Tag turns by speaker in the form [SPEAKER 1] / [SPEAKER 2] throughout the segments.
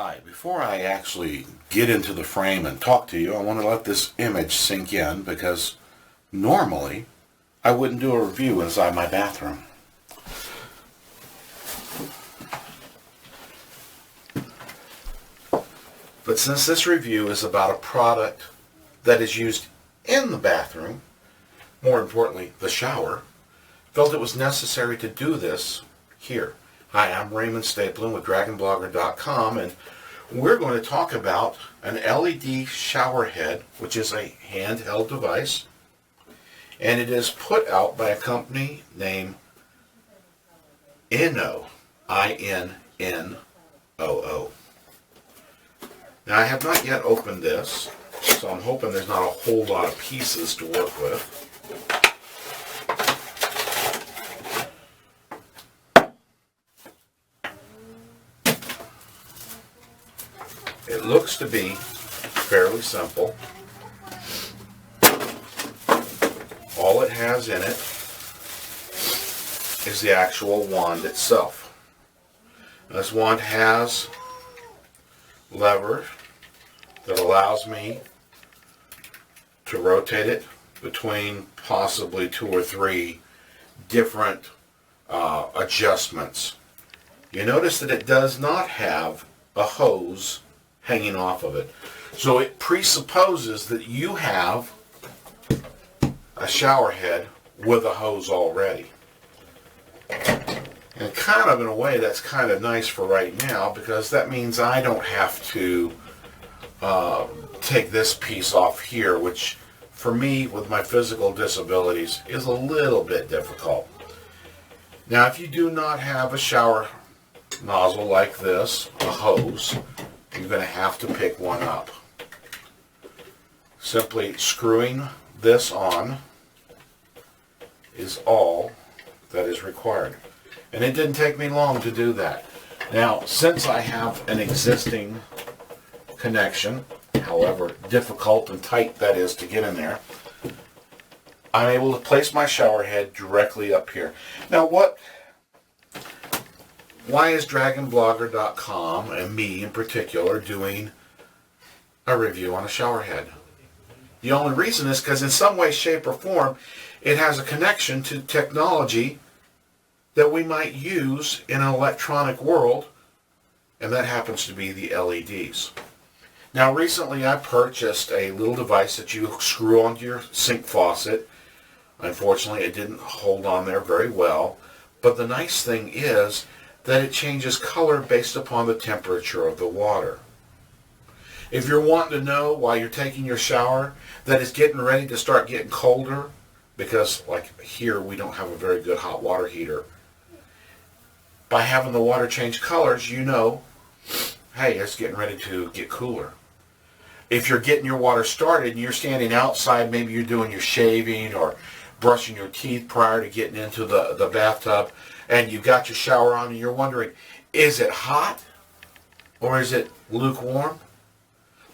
[SPEAKER 1] Hi, before I actually get into the frame and talk to you, I want to let this image sink in because normally I wouldn't do a review inside my bathroom. But since this review is about a product that is used in the bathroom, more importantly the shower, felt it was necessary to do this here. Hi, I'm Raymond Stapleton with DragonBlogger.com, and we're going to talk about an LED shower head, which is a handheld device, and it is put out by a company named Innoo, I-N-N-O-O. Now, I have not yet opened this, so I'm hoping there's not a whole lot of pieces to work with. It looks to be fairly simple. All it has in it is the actual wand itself. This wand has lever that allows me to rotate it between possibly 2 or 3 different adjustments. You notice that it does not have a hose hanging off of it. So it presupposes that you have a shower head with a hose already. And kind of in a way that's kind of nice for right now, because that means I don't have to take this piece off here, which for me with my physical disabilities is a little bit difficult. Now if you do not have a shower nozzle like this, a hose, you're going to have to pick one up. Simply screwing this on is all that is required. And it didn't take me long to do that. Now, since I have an existing connection, however difficult and tight that is to get in there, I'm able to place my shower head directly up here. Now, why is DragonBlogger.com and me in particular doing a review on a shower head? The only reason is because in some way, shape, or form, it has a connection to technology that we might use in an electronic world, and that happens to be the LEDs. Now, recently I purchased a little device that you screw onto your sink faucet. Unfortunately, it didn't hold on there very well, but the nice thing is that it changes color based upon the temperature of the water. If you're wanting to know while you're taking your shower that it's getting ready to start getting colder, because like here we don't have a very good hot water heater, by having the water change colors, you know, hey, it's getting ready to get cooler. If you're getting your water started and you're standing outside, maybe you're doing your shaving or brushing your teeth prior to getting into the bathtub, and you've got your shower on and you're wondering, is it hot or is it lukewarm?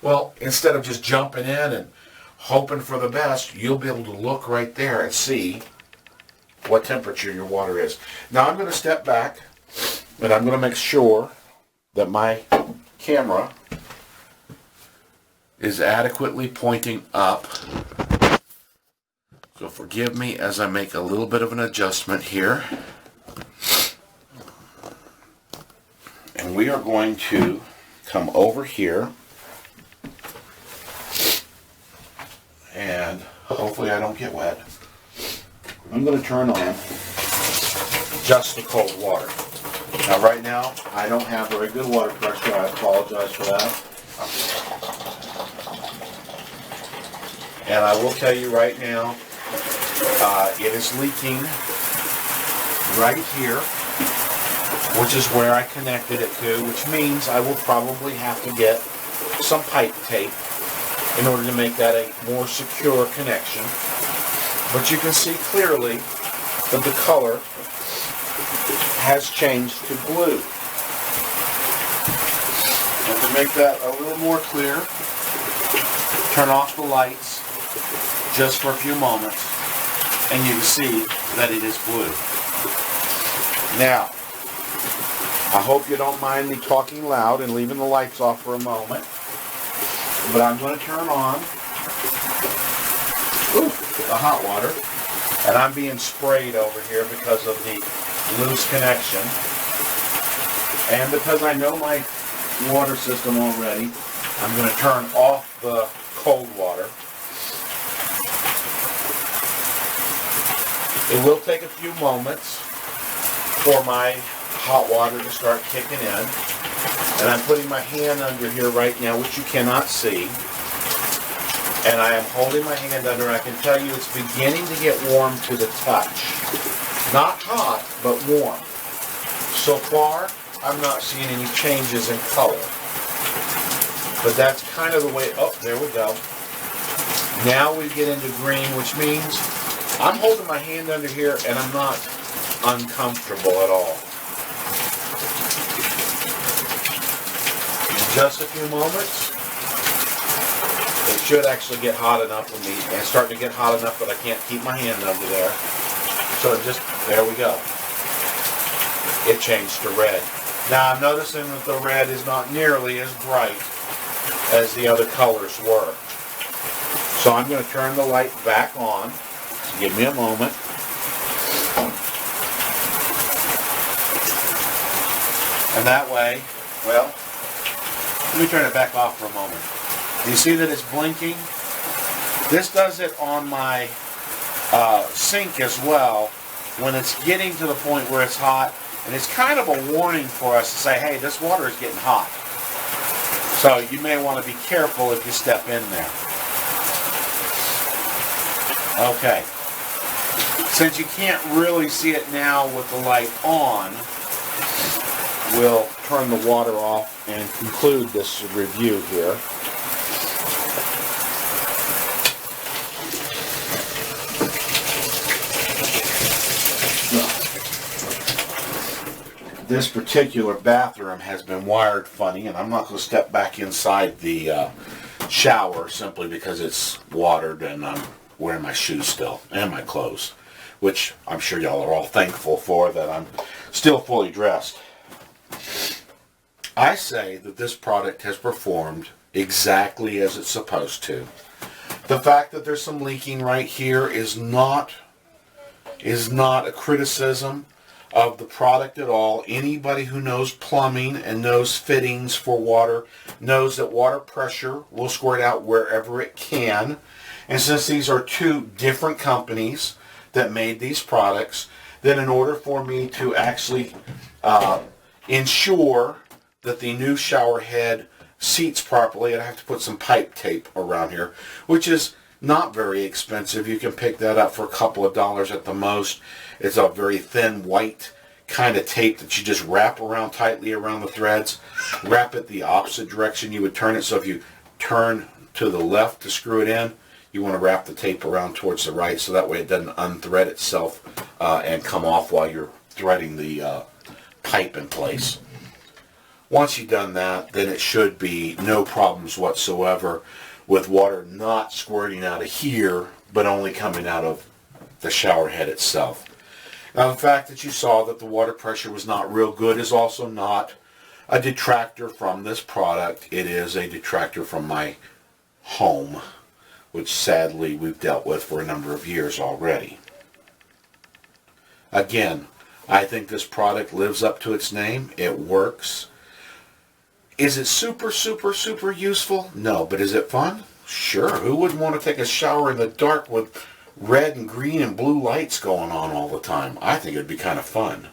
[SPEAKER 1] Well, instead of just jumping in and hoping for the best, you'll be able to look right there and see what temperature your water is. Now I'm going to step back and I'm going to make sure that my camera is adequately pointing up. So forgive me as I make a little bit of an adjustment here. And we are going to come over here and hopefully I don't get wet. I'm going to turn on just the cold water. Now right now I don't have very good water pressure. I apologize for that. And I will tell you right now, it is leaking right here, which is where I connected it to, which means I will probably have to get some pipe tape in order to make that a more secure connection. But you can see clearly that the color has changed to blue. And to make that a little more clear, turn off the lights just for a few moments, and you can see that it is blue. Now, I hope you don't mind me talking loud and leaving the lights off for a moment. But I'm going to turn on the hot water. And I'm being sprayed over here because of the loose connection. And because I know my water system already, I'm going to turn off the cold water. It will take a few moments for my hot water to start kicking in. And I'm putting my hand under here right now, which you cannot see. And I am holding my hand under, and I can tell you it's beginning to get warm to the touch. Not hot, but warm. So far, I'm not seeing any changes in color. But that's kind of the way, oh, there we go. Now we get into green, which means I'm holding my hand under here and I'm not uncomfortable at all. In just a few moments, it should actually get hot enough for me. And it's starting to get hot enough that I can't keep my hand under there. So just, there we go. It changed to red. Now I'm noticing that the red is not nearly as bright as the other colors were. So I'm going to turn the light back on. So give me a moment. And that way, well, let me turn it back off for a moment. You see that it's blinking? This does it on my sink as well when it's getting to the point where it's hot. And it's kind of a warning for us to say, hey, this water is getting hot. So you may want to be careful if you step in there. Okay. Since you can't really see it now with the light on, we'll turn the water off and conclude this review here. This particular bathroom has been wired funny, and I'm not going to step back inside the shower simply because it's watered and I'm wearing my shoes still and my clothes, which I'm sure y'all are all thankful for that I'm still fully dressed. I say that this product has performed exactly as it's supposed to. The fact that there's some leaking right here is not a criticism of the product at all. Anybody who knows plumbing and knows fittings for water knows that water pressure will squirt out wherever it can. And since these are two different companies that made these products, then in order for me to actually ensure that the new shower head seats properly, I'd have to put some pipe tape around here, which is not very expensive. You can pick that up for a couple of dollars at the most. It's a very thin white kind of tape that you just wrap around tightly around the threads. Wrap it the opposite direction you would turn it. So if you turn to the left to screw it in, you want to wrap the tape around towards the right so that way it doesn't unthread itself and come off while you're threading the pipe in place. Once you've done that, then it should be no problems whatsoever with water not squirting out of here, but only coming out of the shower head itself. Now, the fact that you saw that the water pressure was not real good is also not a detractor from this product. It is a detractor from my home, which sadly we've dealt with for a number of years already. Again, I think this product lives up to its name. It works. Is it super, super, super useful? No, but is it fun? Sure. Who wouldn't want to take a shower in the dark with red and green and blue lights going on all the time? I think it'd be kind of fun.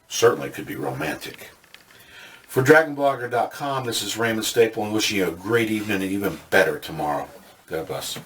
[SPEAKER 1] Certainly could be romantic. For DragonBlogger.com, this is Raymond Staple, and wishing you a great evening and even better tomorrow. God bless.